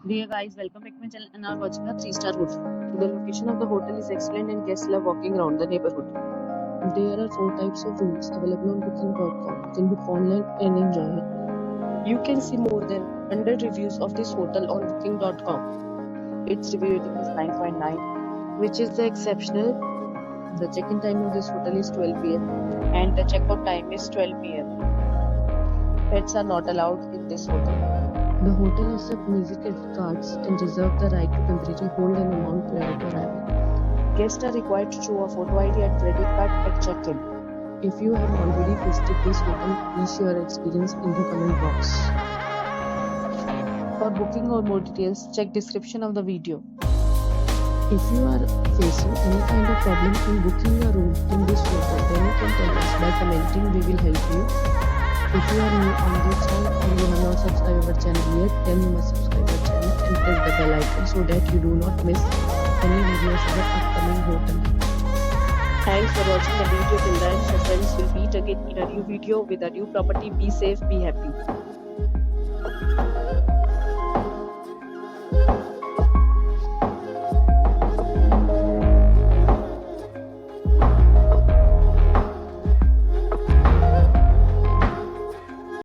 Dear guys, welcome back to my channel and are watching a 3-star hotel. The location of the hotel is excellent and guests love walking around the neighborhood. There are 4 types of rooms available on booking.com. You can book online and enjoy it. You can see more than 100 reviews of this hotel on booking.com. Its review rating is 9.9, which is the exceptional. The check-in time of this hotel is 12 p.m. and the check-out time is 12 p.m. Pets are not allowed in this hotel. The hotel accepts music cards and reserves the right to temporarily hold an amount prior to arrival. Guests are required to show a photo ID and credit card at check-in. If you have already visited this hotel, please share your experience in the comment box. For booking or more details, check description of the video. If you are facing any kind of problem in booking a room in this hotel, then you can tell us by commenting. We will help you. If you are new on this channel and you have not subscribed our channel yet, then you must subscribe our channel and press the bell icon so that you do not miss any videos of the upcoming hotel. Thanks for watching the video till the end. So friends, will meet again in a new video with a new property. Be safe, be happy.